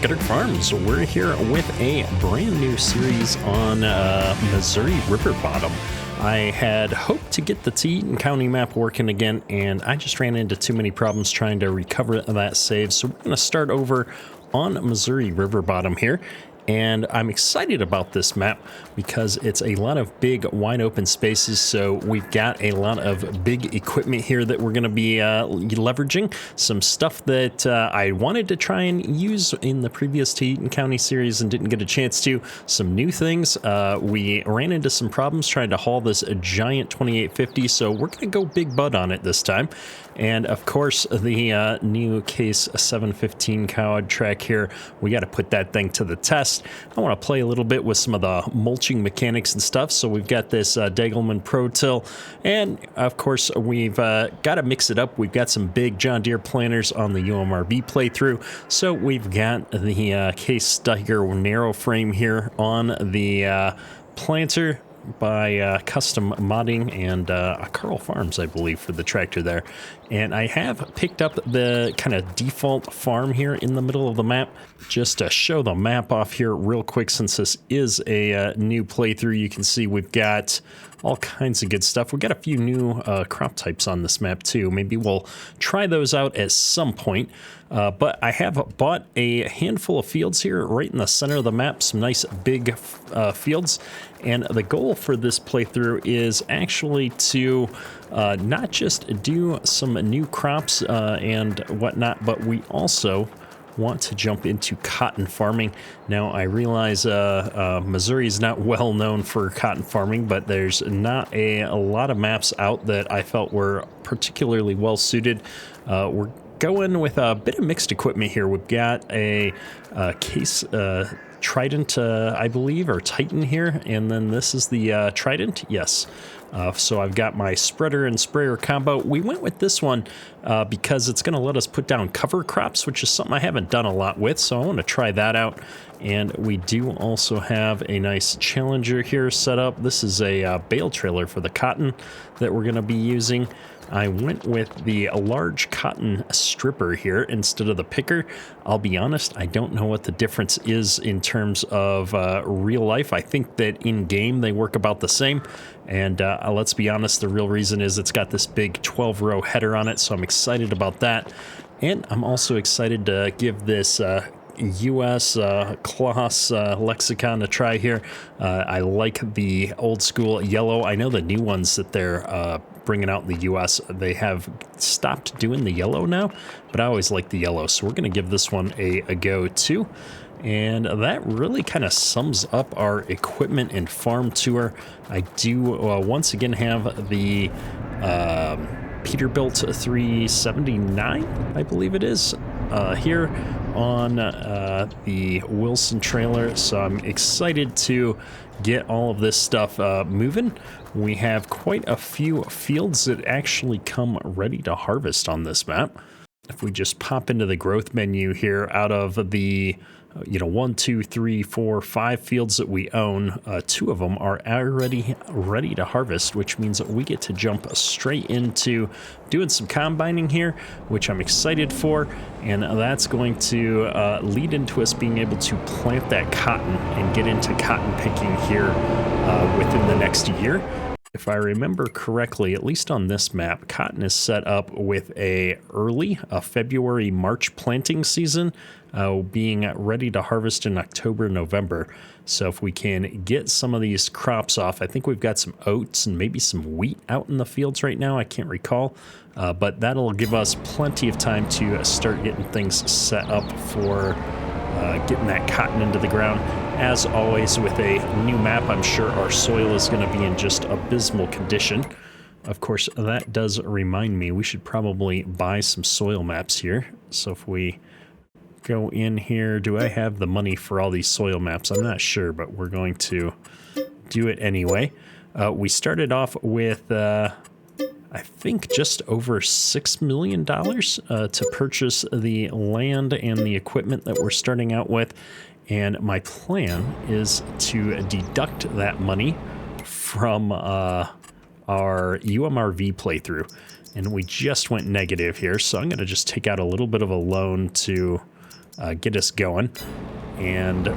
Pickett Farms. We're here with a brand new series on Missouri River Bottom. I had hoped to get the Teton County map working again, and I just ran into too many problems trying to recover that save. So we're going to start over on Missouri River Bottom here. And I'm excited about this map because it's a lot of big wide open spaces. So we've got a lot of big equipment here that we're going to be leveraging. Some stuff that I wanted to try and use in the previous Teton County series and didn't get a chance to. Some new things. We ran into some problems trying to haul this giant 2850. So we're going to go big bud on it this time. And of course, the new Case 715 cowed track here, we got to put that thing to the test. I want to play a little bit with some of the mulching mechanics and stuff. So we've got this Degelman Pro Till, and of course we've got to mix it up. We've got some big John Deere planters on the UMRV playthrough. So we've got the Case Steiger narrow frame here on the planter by Custom Modding and Carl Farms, I believe, for the tractor there. And I have picked up the kind of default farm here in the middle of the map. Just to show the map off here real quick, since this is a new playthrough, you can see we've got all kinds of good stuff. We've got a few new crop types on this map too. Maybe we'll try those out at some point. But I have bought a handful of fields here right in the center of the map, some nice big fields. And the goal for this playthrough is actually to not just do some new crops and whatnot, but we also want to jump into cotton farming. Now, I realize Missouri is not well known for cotton farming, but there's not a lot of maps out that I felt were particularly well suited. We're going with a bit of mixed equipment here. We've got a Case Trident, I believe, or Titan here, and then this is the Trident. Yes. So I've got my spreader and sprayer combo. We went with this one because it's going to let us put down cover crops, which is something I haven't done a lot with, so I want to try that out. And we do also have a nice Challenger here set up. This is a bale trailer for the cotton that we're going to be using. I went with the large cotton stripper here instead of the picker. I'll be honest, I don't know what the difference is in terms of real life. I think that in game they work about the same. And let's be honest, the real reason is it's got this big 12-row header on it, so I'm excited about that. And I'm also excited to give this U.S. Kloss lexicon a try here. I like the old school yellow. I know the new ones that they're bringing out in the U.S., they have stopped doing the yellow now, but I always like the yellow, so we're going to give this one a go too. And that really kind of sums up our equipment and farm tour. I do once again have the Peterbilt 379, I believe it is, here on the Wilson trailer. So I'm excited to get all of this stuff moving. We have quite a few fields that actually come ready to harvest on this map. If we just pop into the growth menu here, out of the 1, 2, 3, 4, 5 fields that we own, 2 of them are already ready to harvest, which means that we get to jump straight into doing some combining here, which I'm excited for, and that's going to lead into us being able to plant that cotton and get into cotton picking here within the next year. If I remember correctly, at least on this map, cotton is set up with a February-March planting season, being ready to harvest in October, November. So if we can get some of these crops off, I think we've got some oats and maybe some wheat out in the fields right now. I can't recall, but that'll give us plenty of time to start getting things set up for getting that cotton into the ground. As always, with a new map, I'm sure our soil is going to be in just abysmal condition. Of course, that does remind me, we should probably buy some soil maps here. So if we go in here, do I have the money for all these soil maps? I'm not sure, but we're going to do it anyway. We started off with, I think, just over $6 million to purchase the land and the equipment that we're starting out with. And my plan is to deduct that money from our UMRV playthrough. And we just went negative here, so I'm going to just take out a little bit of a loan to get us going. And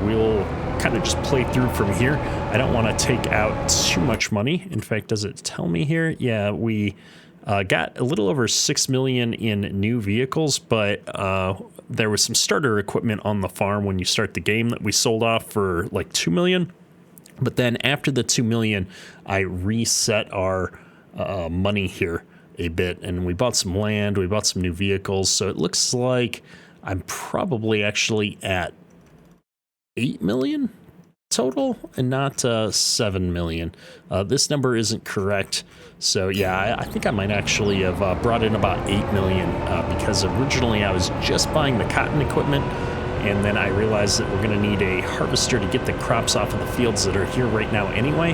we'll kind of just play through from here. I don't want to take out too much money. In fact, does it tell me here? Yeah, we got a little over 6 million in new vehicles, but there was some starter equipment on the farm when you start the game that we sold off for like 2 million. But then after the 2 million, I reset our money here a bit, and we bought some land, we bought some new vehicles. So it looks like I'm probably actually at 8 million total and not 7 million. This number isn't correct. So yeah, I think I might actually have brought in about 8 million because originally I was just buying the cotton equipment, and then I realized that we're going to need a harvester to get the crops off of the fields that are here right now anyway.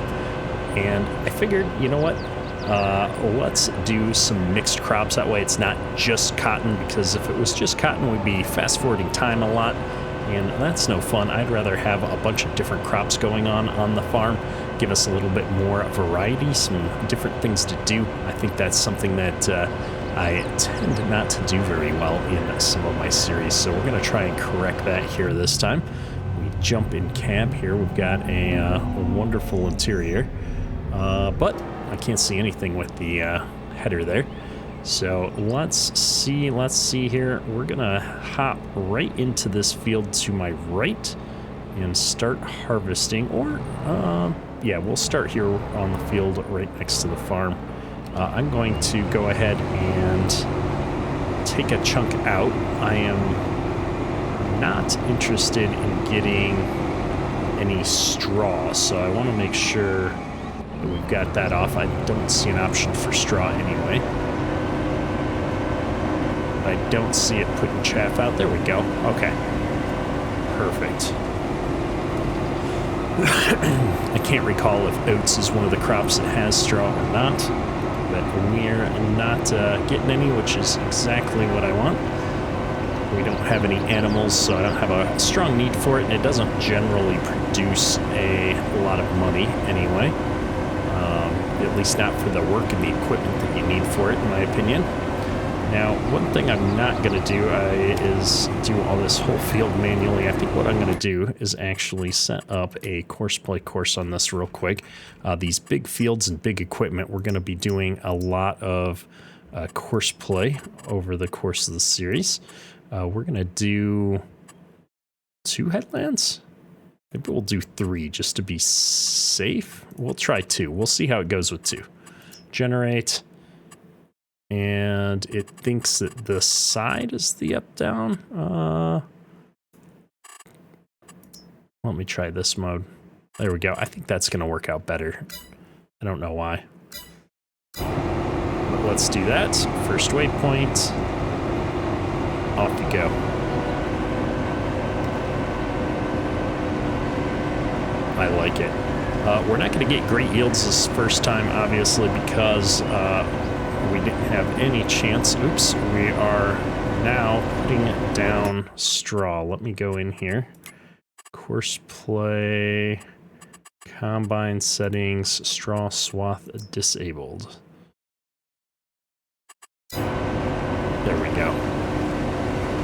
And I figured, you know what? Let's do some mixed crops. That way it's not just cotton, because if it was just cotton, we'd be fast forwarding time a lot. And that's no fun. I'd rather have a bunch of different crops going on the farm, give us a little bit more variety, some different things to do. I think that's something that I tend not to do very well in some of my series, so we're going to try and correct that here this time. We jump in cab here. We've got a wonderful interior, but I can't see anything with the header there. So let's see here. We're gonna hop right into this field to my right and start harvesting, or yeah, we'll start here on the field right next to the farm. I'm going to go ahead and take a chunk out. I am not interested in getting any straw, so I want to make sure that we've got that off. I don't see an option for straw anyway. I don't see it putting chaff out. There we go. Okay. Perfect. I can't recall if oats is one of the crops that has straw or not, but we're not getting any, which is exactly what I want. We don't have any animals, so I don't have a strong need for it, and it doesn't generally produce a lot of money anyway. At least not for the work and the equipment that you need for it, in my opinion. Now, one thing I'm not going to do is do all this whole field manually. I think what I'm going to do is actually set up a course play course on this real quick. These big fields and big equipment, we're going to be doing a lot of course play over the course of the series. We're going to do 2 headlands. Maybe we'll do 3 just to be safe. We'll try 2. We'll see how it goes with 2. Generate. And it thinks that the side is the up-down. Let me try this mode. There we go. I think that's going to work out better. I don't know why. But let's do that. First waypoint. Off you go. I like it. We're not going to get great yields this first time, obviously, because we didn't have any chance. Oops, we are now putting down straw. Let me go in here. Course play, combine settings, straw swath disabled. There we go.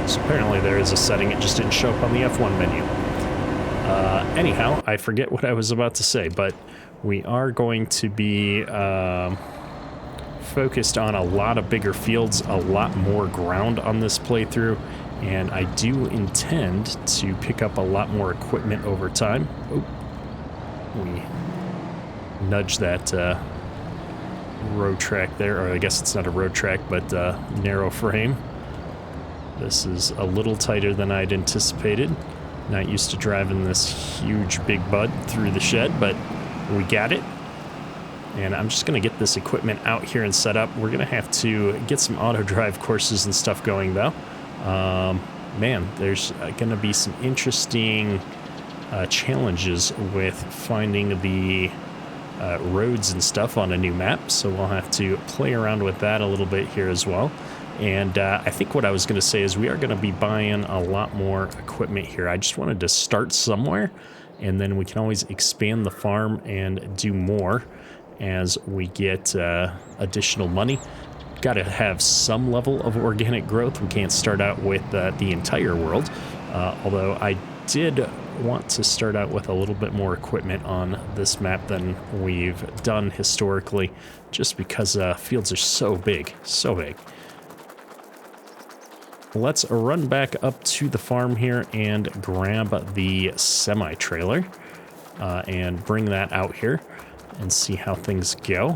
So apparently there is a setting, it just didn't show up on the F1 menu. Anyhow, I forget what I was about to say, but we are going to be focused on a lot of bigger fields, a lot more ground on this playthrough, and I do intend to pick up a lot more equipment over time. Oh, we nudged that road track there, or I guess it's not a road track, but narrow frame. This is a little tighter than I'd anticipated. Not used to driving this huge big bud through the shed, but we got it. And I'm just going to get this equipment out here and set up. We're going to have to get some auto drive courses and stuff going, though. Man, there's going to be some interesting challenges with finding the roads and stuff on a new map. So we'll have to play around with that a little bit here as well. And I think what I was going to say is we are going to be buying a lot more equipment here. I just wanted to start somewhere, and then we can always expand the farm and do more as we get additional money. got to have some level of organic growth. We can't start out with the entire world, although I did want to start out with a little bit more equipment on this map than we've done historically, just because fields are so big, so big. Let's run back up to the farm here and grab the semi-trailer and bring that out here and see how things go.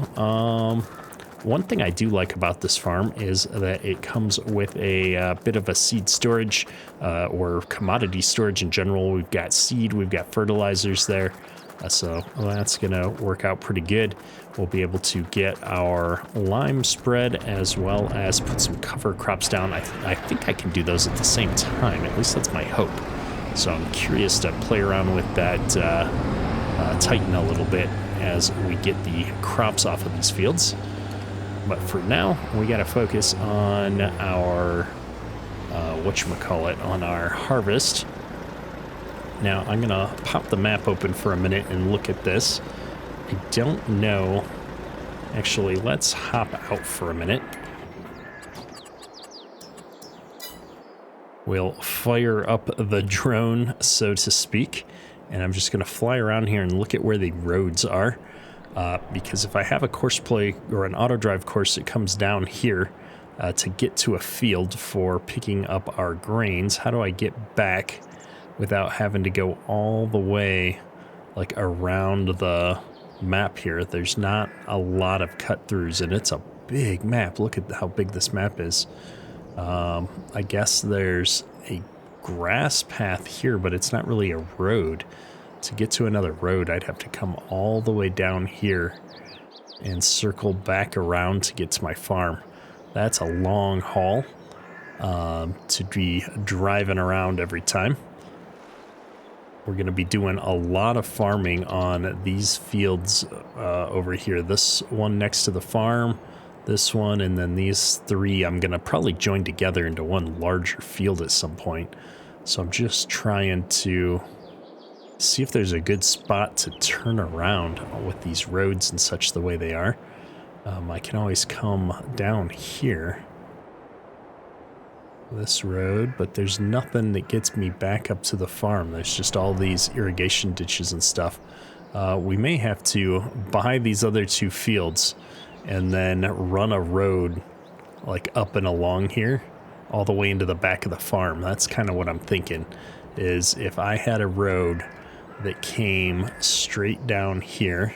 One thing I do like about this farm is that it comes with a bit of a seed storage or commodity storage in general. We've got seed, we've got fertilizers there, so that's gonna work out pretty good. We'll be able to get our lime spread as well as put some cover crops down. I think I can do those at the same time, at least that's my hope. So I'm curious to play around with that, tighten a little bit as we get the crops off of these fields. But for now, we got to focus on our, whatchamacallit, on our harvest. Now, I'm going to pop the map open for a minute and look at this. I don't know. Actually, let's hop out for a minute. We'll fire up the drone, so to speak. And I'm just going to fly around here and look at where the roads are. Because if I have a course play or an auto drive course that comes down here to get to a field for picking up our grains, how do I get back without having to go all the way like around the map here? There's not a lot of cut throughs and it's a big map. Look at how big this map is. I guess there's a grass path here, but it's not really a road. To get to another road, I'd have to come all the way down here and circle back around to get to my farm. That's a long haul to be driving around every time. We're going to be doing a lot of farming on these fields over here. This one next to the farm, this one, and then these three I'm going to probably join together into one larger field at some point. So I'm just trying to see if there's a good spot to turn around with these roads and such the way they are. I can always come down here, this road, but there's nothing that gets me back up to the farm. There's just all these irrigation ditches and stuff. We may have to buy these other two fields and then run a road like up and along here all the way into the back of the farm. That's kind of what I'm thinking, is if I had a road that came straight down here,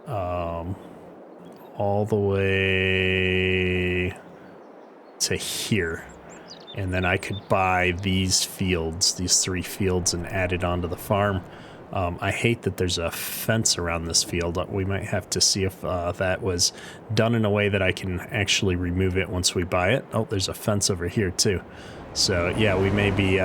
all the way to here, and then I could buy these fields, these three fields, and add it onto the farm. I hate that there's a fence around this field. We might have to see if that was done in a way that I can actually remove it once we buy it. Oh, there's a fence over here too. So yeah, we may be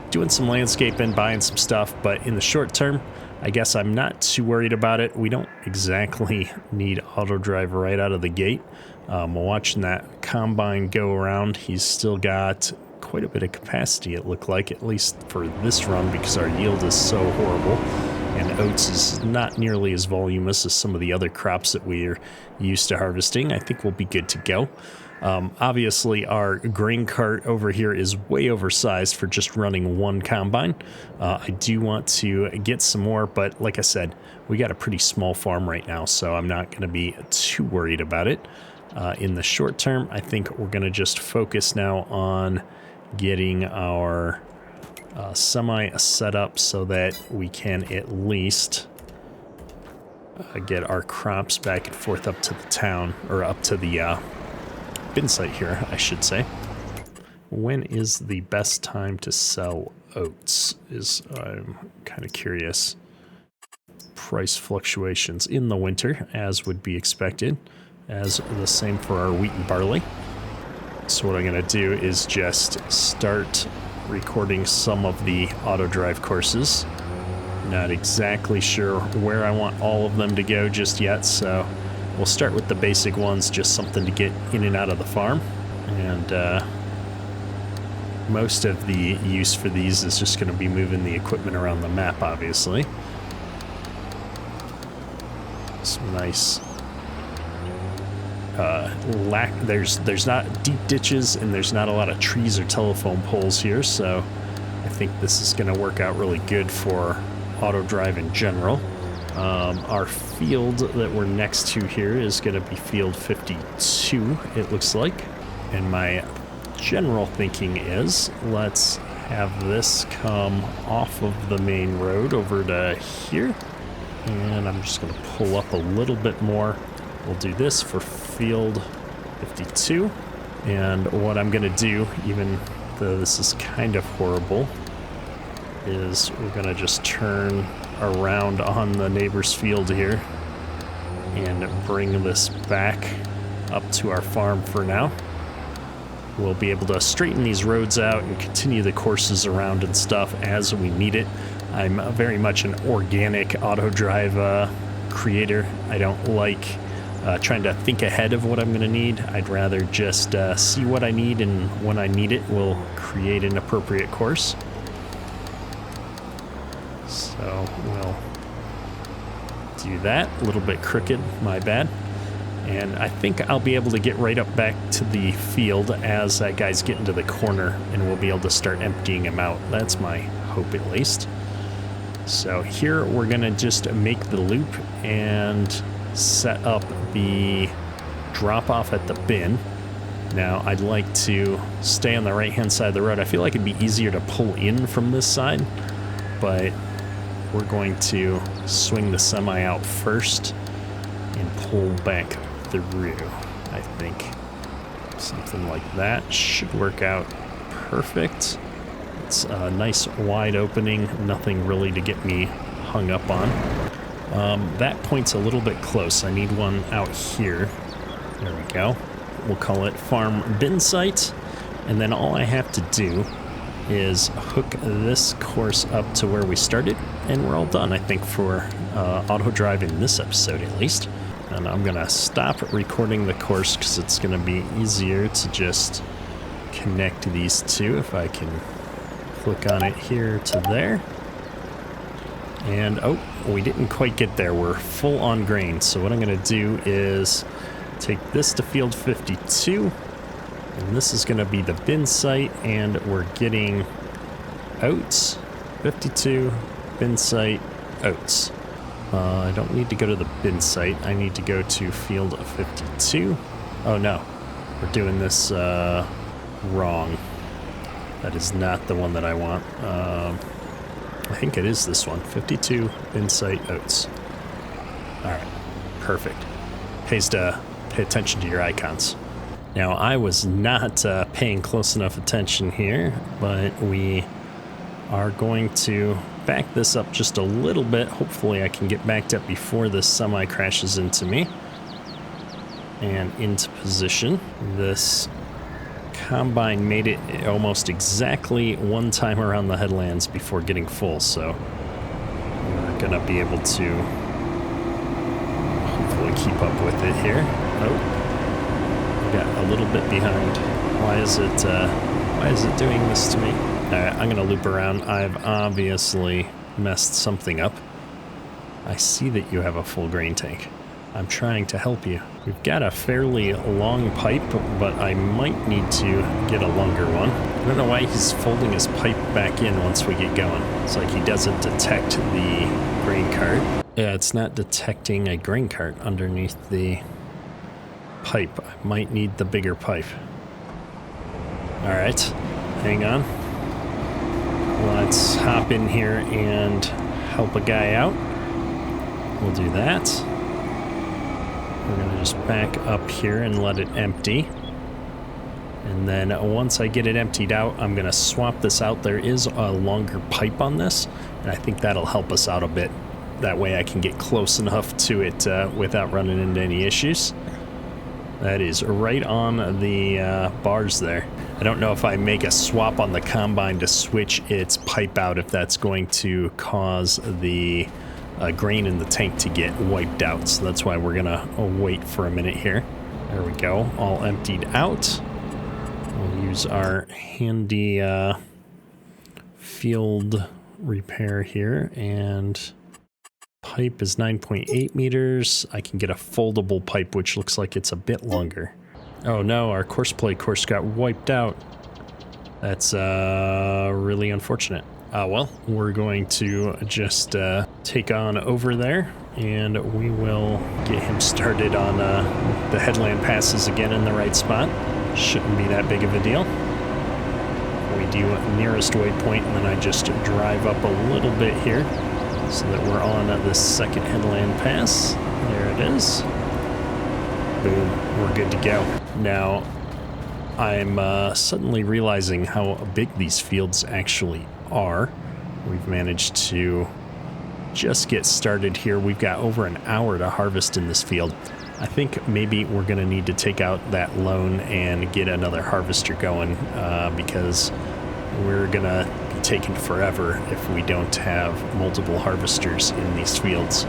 doing some landscaping, buying some stuff, but in the short term, I guess I'm not too worried about it. We don't exactly need auto drive right out of the gate. Watching that combine go around, he's still got quite a bit of capacity, it looked like, at least for this run, because our yield is so horrible, and oats is not nearly as voluminous as some of the other crops that we're used to harvesting. I think we'll be good to go. Obviously, our grain cart over here is way oversized for just running one combine. I do want to get some more, but like I said, we got a pretty small farm right now, so I'm not going to be too worried about it. In the short term, I think we're going to just focus now on getting our semi set up so that we can at least get our crops back and forth up to the town, or up to the bin site here, I should say. When is the best time to sell oats? I'm kind of curious. Price fluctuations in the winter, as would be expected, as the same for our wheat and barley. So what I'm going to do is just start recording some of the auto drive courses. Not exactly sure where I want all of them to go just yet, so we'll start with the basic ones, just something to get in and out of the farm. And most of the use for these is just going to be moving the equipment around the map, obviously. Some nice there's not deep ditches and there's not a lot of trees or telephone poles here, so I think this is going to work out really good for auto drive in general. Our field that we're next to here is going to be field 52, it looks like. And my general thinking is let's have this come off of the main road over to here. And I'm just going to pull up a little bit more. We'll do this for field 52. And what I'm going to do, even though this is kind of horrible, is we're going to just turn around on the neighbor's field here and bring this back up to our farm for now. We'll be able to straighten these roads out and continue the courses around and stuff as we need it. I'm very much an organic auto drive creator. I don't like trying to think ahead of what I'm going to need. I'd rather just see what I need, and when I need it, we'll create an appropriate course. So we'll do that. A little bit crooked, my bad. And I think I'll be able to get right up back to the field as that guy's getting to the corner, and we'll be able to start emptying him out. That's my hope, at least. So here we're going to just make the loop and set up the drop-off at the bin. Now, I'd like to stay on the right-hand side of the road. I feel like it'd be easier to pull in from this side, but we're going to swing the semi out first and pull back through. I think something like that should work out perfect. It's a nice wide opening, nothing really to get me hung up on. That point's a little bit close. I need one out here. There we go. We'll call it farm bin site, and then all I have to do is hook this course up to where we started, and we're all done, I think, for auto drive in this episode at least. And I'm gonna stop recording the course because it's gonna be easier to just connect these two if I can click on it here to there. And oh, we didn't quite get there. We're full on grain. So what I'm gonna do is take this to field 52, and this is gonna be the bin site, and we're getting oats. 52, bin site, oats. I don't need to go to the bin site. I need to go to field 52. Oh no, we're doing this wrong. That is not the one that I want. I think it is this one. 52, bin site, oats. Alright, perfect. Pays to pay attention to your icons. Now, I was not paying close enough attention here, but we are going to back this up just a little bit. Hopefully I can get backed up before this semi crashes into me. And into position. This combine made it almost exactly one time around the headlands before getting full, so we're gonna be able to hopefully keep up with it here. Oh, we got a little bit behind. Why is it doing this to me? Alright, I'm gonna loop around. I've obviously messed something up. I see that you have a full grain tank. I'm trying to help you. We've got a fairly long pipe, but I might need to get a longer one. I don't know why he's folding his pipe back in once we get going. It's like he doesn't detect the grain cart. Yeah, it's not detecting a grain cart underneath the pipe. I might need the bigger pipe. Alright, hang on. Let's hop in here and help a guy out. We'll do that. We're going to just back up here and let it empty. And then once I get it emptied out, I'm going to swap this out. There is a longer pipe on this, and I think that'll help us out a bit. That way I can get close enough to it without running into any issues. That is right on the bars there. I don't know if I make a swap on the combine to switch its pipe out, if that's going to cause the grain in the tank to get wiped out. So that's why we're gonna wait for a minute here. There we go, all emptied out. We'll use our handy field repair here and pipe is 9.8 meters. I can get a foldable pipe, which looks like it's a bit longer. Oh no, our course play course got wiped out. That's really unfortunate. Well, we're going to just take on over there, and we will get him started on the headland passes again in the right spot. Shouldn't be that big of a deal. We do nearest waypoint, and then I just drive up a little bit here so that we're on the second headland pass. There it is. Boom, we're good to go. Now, I'm suddenly realizing how big these fields actually are. We've managed to just get started here. We've got over an hour to harvest in this field. I think maybe we're going to need to take out that loan and get another harvester going because we're going to be taking forever if we don't have multiple harvesters in these fields.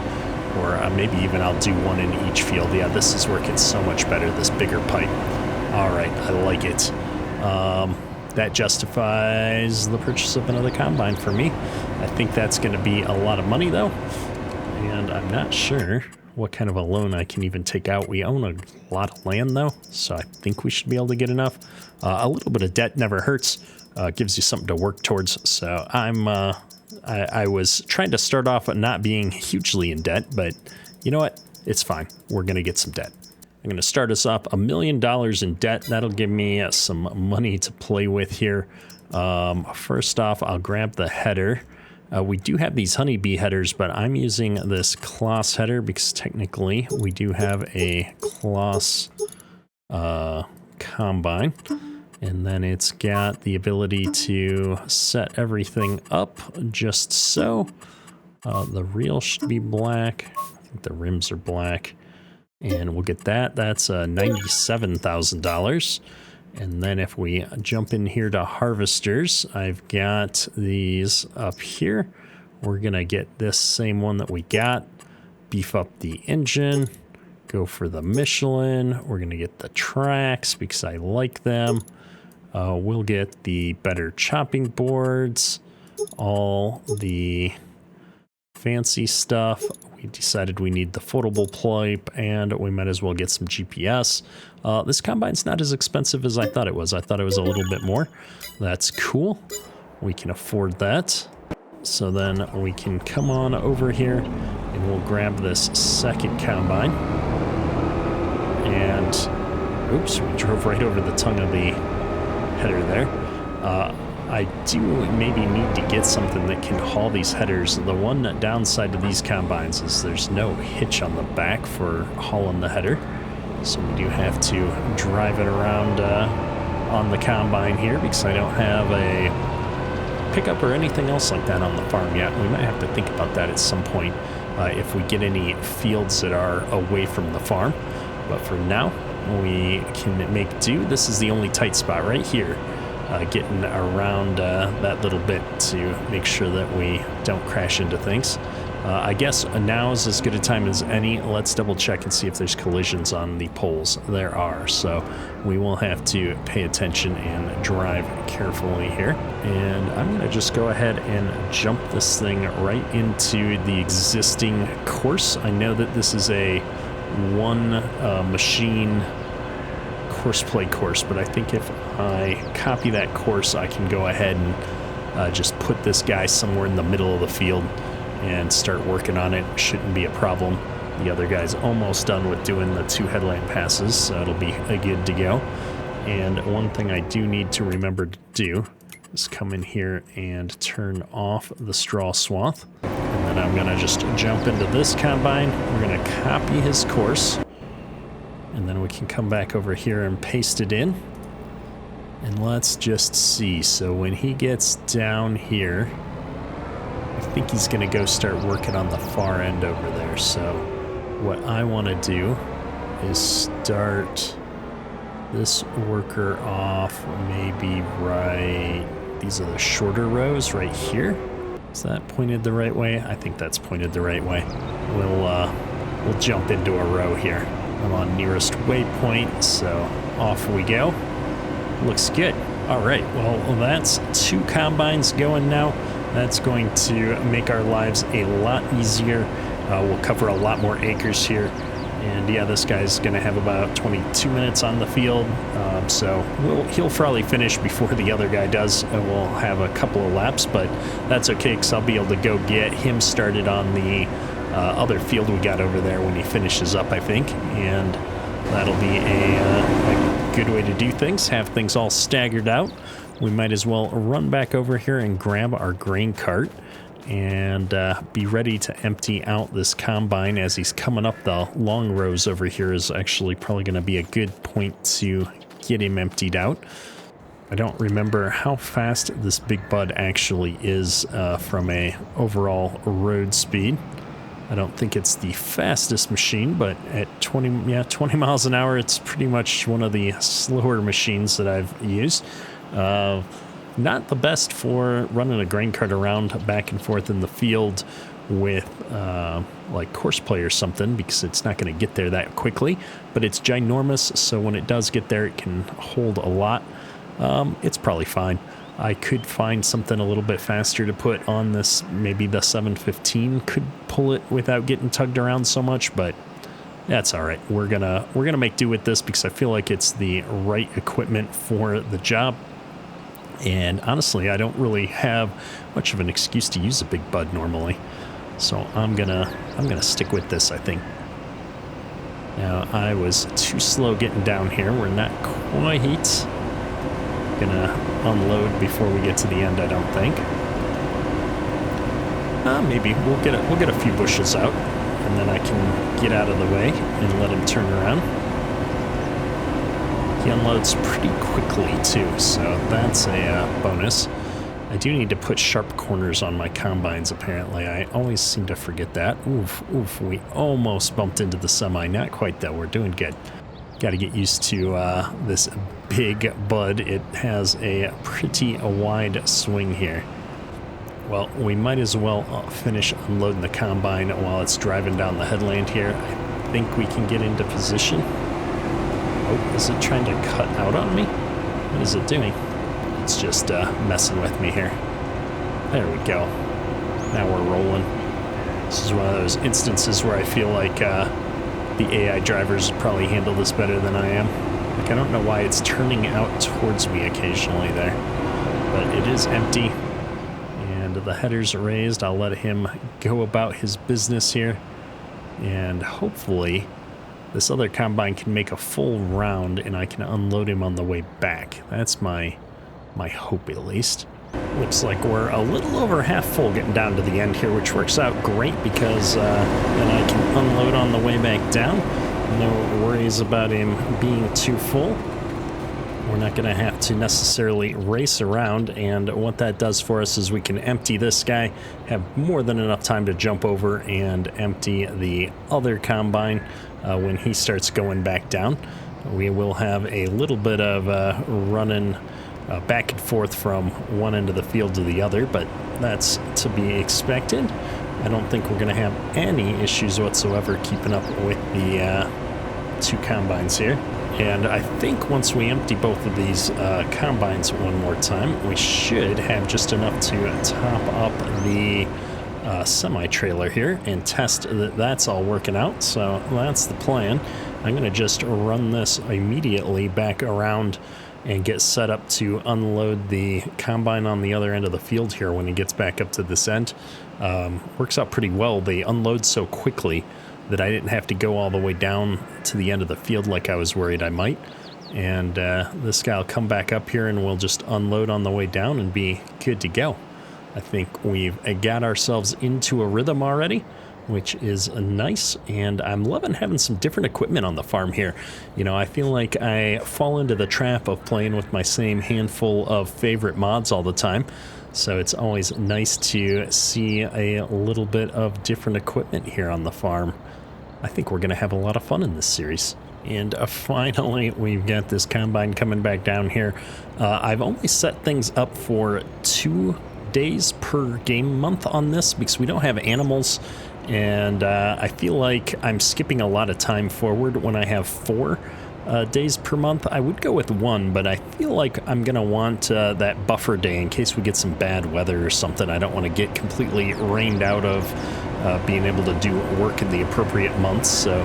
Or maybe even I'll do one in each field. Yeah, this is working so much better, this bigger pipe. All right, I like it. That justifies the purchase of another combine for me. I think that's going to be a lot of money, though. And I'm not sure what kind of a loan I can even take out. We own a lot of land, though, so I think we should be able to get enough. A little bit of debt never hurts. Gives you something to work towards. So I was trying to start off not being hugely in debt, but you know what? It's fine. We're going to get some debt. I'm going to start us off $1 million in debt. That'll give me some money to play with here. First off, I'll grab the header. We do have these honeybee headers, but I'm using this Kloss header because technically we do have a Kloss combine. And then it's got the ability to set everything up just so. The reel should be black. I think the rims are black. And we'll get that. That's $97,000. And then if we jump in here to harvesters, I've got these up here. We're going to get this same one that we got. Beef up the engine. Go for the Michelin. We're going to get the tracks because I like them. We'll get the better chopping boards. All the fancy stuff. We decided we need the foldable pipe, and we might as well get some GPS. This combine's not as expensive as I thought it was. I thought it was a little bit more. That's cool. We can afford that. So then we can come on over here, and we'll grab this second combine. And, oops, we drove right over the tongue of the header there. I do maybe need to get something that can haul these headers. The one downside to these combines is there's no hitch on the back for hauling the header. So we do have to drive it around on the combine here because I don't have a pickup or anything else like that on the farm yet. We might have to think about that at some point if we get any fields that are away from the farm. But for now, we can make do. This is the only tight spot right here. Getting around that little bit to make sure that we don't crash into things. I guess now is as good a time as any. Let's double check and see if there's collisions on the poles. There are, so we will have to pay attention and drive carefully here. And I'm going to just go ahead and jump this thing right into the existing course. I know that this is a one machine course play course, but I think if I copy that course, I can go ahead and just put this guy somewhere in the middle of the field and start working on it. Shouldn't be a problem. The other guy's almost done with doing the 2 headland passes, so it'll be good to go. And one thing I do need to remember to do is come in here and turn off the straw swath. And then I'm gonna just jump into this combine. We're gonna copy his course. And then we can come back over here and paste it in. And let's just see. So when he gets down here, I think he's going to go start working on the far end over there. So what I want to do is start this worker off maybe right... These are the shorter rows right here. Is that pointed the right way? I think that's pointed the right way. We'll jump into a row here. I'm on nearest waypoint, so off we go. Looks good. All right, well, that's 2 combines going now. That's going to make our lives a lot easier We'll cover a lot more acres here. And yeah, this guy's going to have about 22 minutes on the field. So he'll probably finish before the other guy does. And we'll have a couple of laps, but that's okay because I'll be able to go get him started on the other field we got over there when he finishes up, I think. And that'll be a good way to do things, have things all staggered out. We might as well run back over here and grab our grain cart and be ready to empty out this combine as he's coming up the long rows over here is actually probably going to be a good point to get him emptied out. I don't remember how fast this big bud actually is from a overall road speed. I don't think it's the fastest machine, but at 20 miles an hour, it's pretty much one of the slower machines that I've used. Not the best for running a grain cart around back and forth in the field with like horseplay or something, because it's not going to get there that quickly, but it's ginormous, so when it does get there, it can hold a lot. It's probably fine. I could find something a little bit faster to put on this. Maybe the 715 could pull it without getting tugged around so much, but that's all right. We're gonna make do with this because I feel like it's the right equipment for the job. And honestly, I don't really have much of an excuse to use a big bud normally, so I'm gonna stick with this, I think. Now, I was too slow getting down here. We're not quite gonna unload before we get to the end, I don't think. Maybe we'll get a few bushes out, and then I can get out of the way and let him turn around. He unloads pretty quickly too, so that's a bonus. I do need to put sharp corners on my combines, apparently. I always seem to forget that. Oof, we almost bumped into the semi. Not quite though, we're doing good. Got to get used to this big bud. It has a pretty wide swing here. Well, we might as well finish unloading the combine while it's driving down the headland here. I think we can get into position. Oh, is it trying to cut out on me? What is it doing? It's just messing with me here. There we go. Now we're rolling. This is one of those instances where I feel like the AI drivers probably handle this better than I am. Like, I don't know why it's turning out towards me occasionally there, but it is empty, and the header's raised. I'll let him go about his business here, and hopefully this other combine can make a full round and I can unload him on the way back. That's my hope, at least. Looks like we're a little over half full getting down to the end here, which works out great because then I can unload on the way back down. No worries about him being too full. We're not going to have to necessarily race around, and what that does for us is we can empty this guy, have more than enough time to jump over and empty the other combine when he starts going back down. We will have a little bit of running back and forth from one end of the field to the other, but that's to be expected. I don't think we're going to have any issues whatsoever keeping up with the two combines here. And I think once we empty both of these combines one more time, we should have just enough to top up the semi-trailer here and test that that's all working out. So that's the plan. I'm going to just run this immediately back around and get set up to unload the combine on the other end of the field here when he gets back up to this end. Works out pretty well. They unload so quickly that I didn't have to go all the way down to the end of the field like I was worried I might. And this guy will come back up here and we'll just unload on the way down and be good to go. I think we've got ourselves into a rhythm already, which is nice, and I'm loving having some different equipment on the farm here. You know, I feel like I fall into the trap of playing with my same handful of favorite mods all the time, so it's always nice to see a little bit of different equipment here on the farm. I think we're going to have a lot of fun in this series. And finally, we've got this combine coming back down here. I've only set things up for 2 days per game month on this because we don't have animals, and I feel like I'm skipping a lot of time forward when I have 4. days per month. I would go with 1, but I feel like I'm going to want that buffer day in case we get some bad weather or something. I don't want to get completely rained out of being able to do work in the appropriate months, so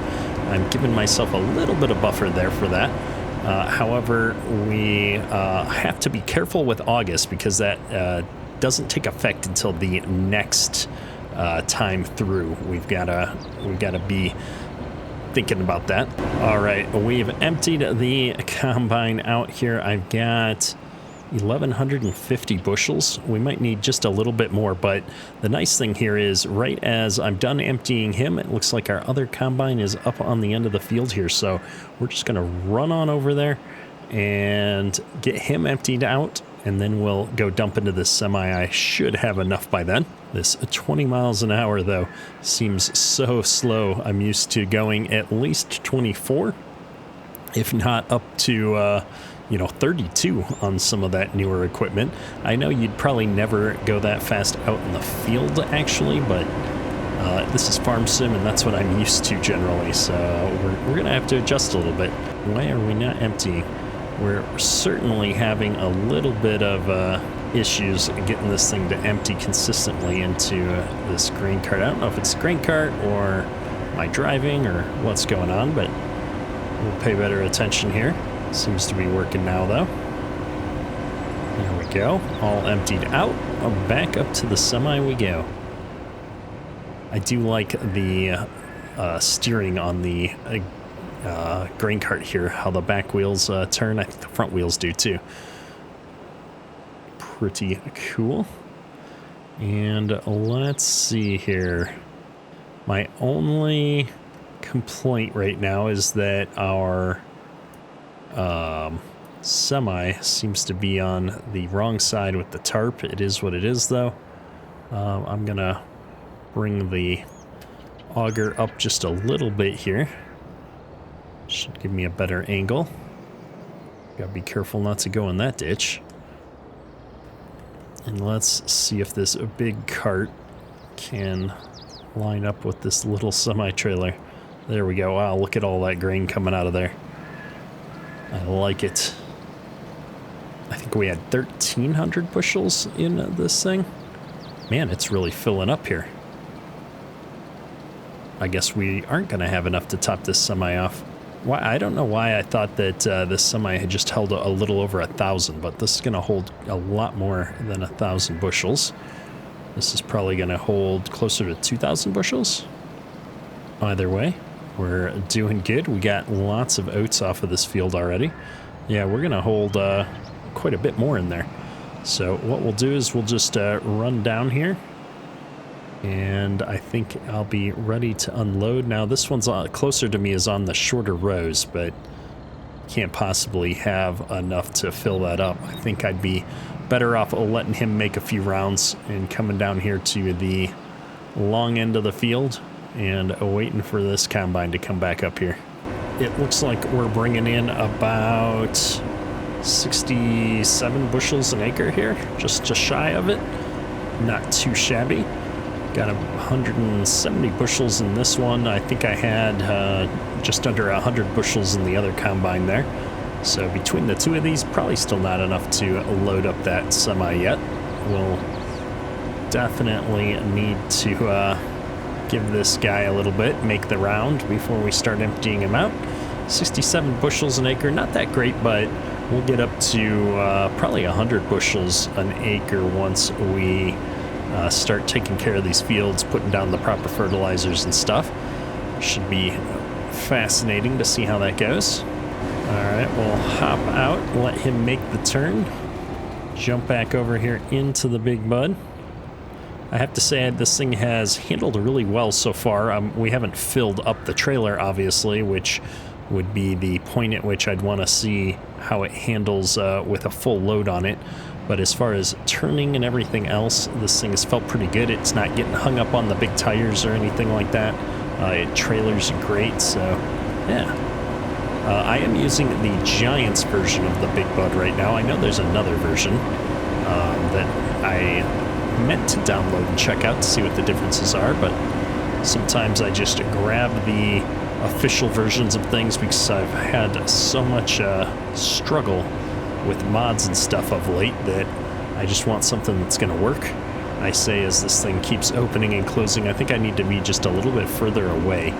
I'm giving myself a little bit of buffer there for that. However, we have to be careful with August because that doesn't take effect until the next time through. We've gotta be thinking about that. All right, we've emptied the combine out here. I've got 1,150 bushels. We might need just a little bit more, but the nice thing here is right as I'm done emptying him, it looks like our other combine is up on the end of the field here. So we're just gonna run on over there and get him emptied out, and then we'll go dump into this semi. I should have enough by then. This 20 miles an hour though seems so slow. I'm used to going at least 24, if not up to 32 on some of that newer equipment. I know you'd probably never go that fast out in the field actually, but this is farm sim and that's what I'm used to generally, so we're gonna have to adjust a little bit. Why are we not emptying? We're certainly having a little bit of issues getting this thing to empty consistently into this grain cart. I don't know if it's grain cart or my driving or what's going on, but we'll pay better attention here. Seems to be working now though. There we go, all emptied out. Back up to the semi we go. I do like the steering on the grain cart here, how the back wheels turn. I think the front wheels do too. Pretty cool. And let's see here. My only complaint right now is that our semi seems to be on the wrong side with the tarp. It is what it is though. I'm gonna bring the auger up just a little bit here. Should give me a better angle. Gotta be careful not to go in that ditch. And let's see if this big cart can line up with this little semi-trailer. There we go. Wow, look at all that grain coming out of there. I like it. I think we had 1,300 bushels in this thing. Man, it's really filling up here. I guess we aren't going to have enough to top this semi off. Why? I don't know why I thought that this semi had just held a little over 1,000, but this is going to hold a lot more than 1,000 bushels. This is probably going to hold closer to 2,000 bushels. Either way, we're doing good. We got lots of oats off of this field already. Yeah, we're going to hold quite a bit more in there. So what we'll do is we'll just run down here. And I think I'll be ready to unload. Now this one's closer to me, is on the shorter rows, but can't possibly have enough to fill that up. I think I'd be better off letting him make a few rounds and coming down here to the long end of the field and waiting for this combine to come back up here. It looks like we're bringing in about 67 bushels an acre here, just shy of it. Not too shabby. Got 170 bushels in this one. I think I had just under 100 bushels in the other combine there. So between the two of these, probably still not enough to load up that semi yet. We'll definitely need to give this guy a little bit, make the round before we start emptying him out. 67 bushels an acre, not that great, but we'll get up to probably 100 bushels an acre once we start taking care of these fields, putting down the proper fertilizers and stuff. Should be fascinating to see how that goes. Alright, we'll hop out, let him make the turn, jump back over here into the big bud. I have to say this thing has handled really well so far. We haven't filled up the trailer, obviously, which would be the point at which I'd want to see how it handles with a full load on it. But as far as turning and everything else, this thing has felt pretty good. It's not getting hung up on the big tires or anything like that. It trailers great, so yeah. I am using the Giants version of the Big Bud right now. I know there's another version that I meant to download and check out to see what the differences are, but sometimes I just grab the official versions of things because I've had so much struggle with mods and stuff of late that I just want something that's going to work. I say as this thing keeps opening and closing, I think I need to be just a little bit further away.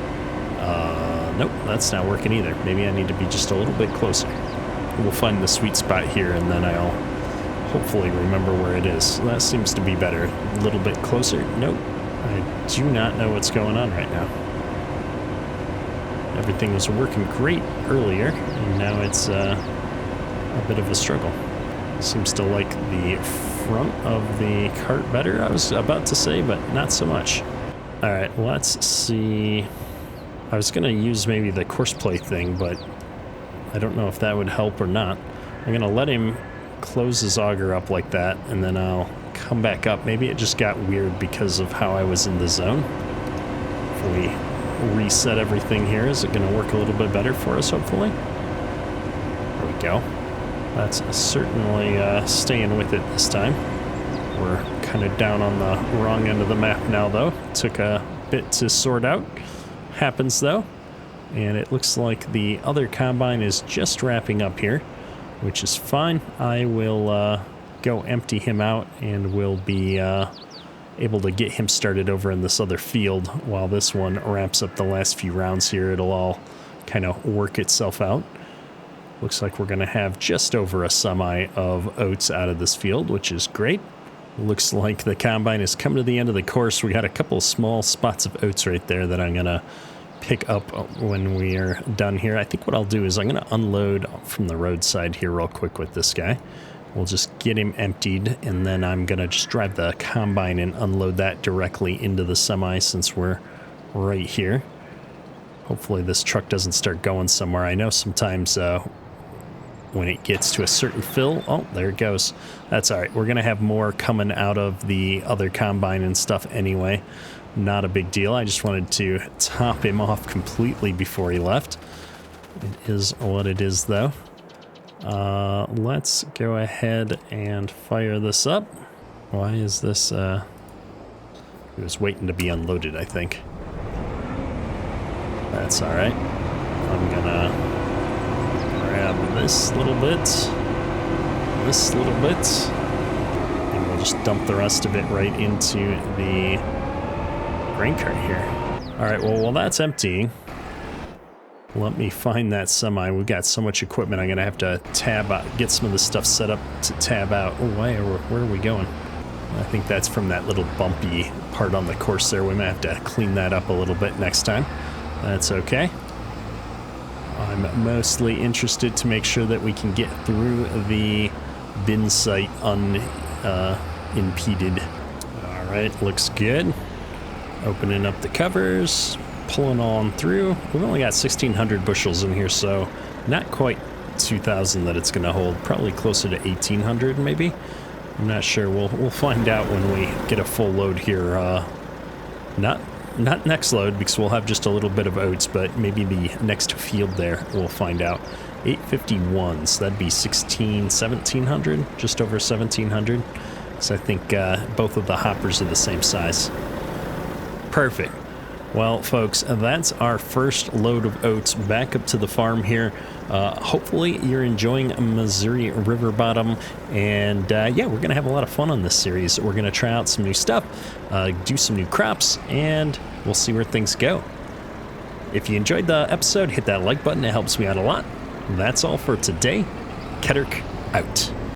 Nope, that's not working either. Maybe I need to be just a little bit closer. We'll find the sweet spot here, and then I'll hopefully remember where it is. That seems to be better. A little bit closer. Nope. I do not know what's going on right now. Everything was working great earlier, and now it's a bit of a struggle. Seems to like the front of the cart better, I was about to say, but not so much. All right, let's see. I was going to use maybe the course play thing, but I don't know if that would help or not. I'm going to let him close his auger up like that, and then I'll come back up. Maybe it just got weird because of how I was in the zone. If we reset everything here, is it going to work a little bit better for us, hopefully? There we go. That's certainly staying with it this time. We're kind of down on the wrong end of the map now, though. Took a bit to sort out. Happens, though. And it looks like the other combine is just wrapping up here, which is fine. I will go empty him out, and we'll be able to get him started over in this other field while this one wraps up the last few rounds here. It'll all kind of work itself out. Looks like we're going to have just over a semi of oats out of this field, which is great. Looks like the combine is coming to the end of the course. We got a couple small spots of oats right there that I'm going to pick up when we are done here. I think what I'll do is I'm going to unload from the roadside here real quick with this guy. We'll just get him emptied, and then I'm going to just drive the combine and unload that directly into the semi since we're right here. Hopefully this truck doesn't start going somewhere. I know sometimes when it gets to a certain fill, oh, there it goes. That's all right. We're going to have more coming out of the other combine and stuff anyway. Not a big deal. I just wanted to top him off completely before he left. It is what it is, though. Let's go ahead and fire this up. Why is this, it was waiting to be unloaded, I think. That's all right. I'm gonna grab this little bit, and we'll just dump the rest of it right into the grain cart here. All right, well, while that's emptying, let me find that semi. We've got so much equipment, I'm gonna have to tab out, get some of the stuff set up to tab out. Oh, where are we going? I think that's from that little bumpy part on the course there. We might have to clean that up a little bit next time. That's okay. I'm mostly interested to make sure that we can get through the bin site unimpeded. All right, looks good. Opening up the covers, pulling on through. We've only got 1,600 bushels in here, so not quite 2,000 that it's going to hold. Probably closer to 1,800 maybe. I'm not sure. We'll find out when we get a full load here. Not next load, because we'll have just a little bit of oats, but maybe the next field there we'll find out. 851, so that'd be 1,700, just over 1,700. So I think both of the hoppers are the same size. Perfect. Well, folks, that's our first load of oats back up to the farm here. Hopefully you're enjoying Missouri River Bottom, and yeah, we're gonna have a lot of fun on this series. We're gonna try out some new stuff, do some new crops, and we'll see where things go. If you enjoyed the episode, hit that like button. It helps me out a lot. That's all for today. Ketterk out.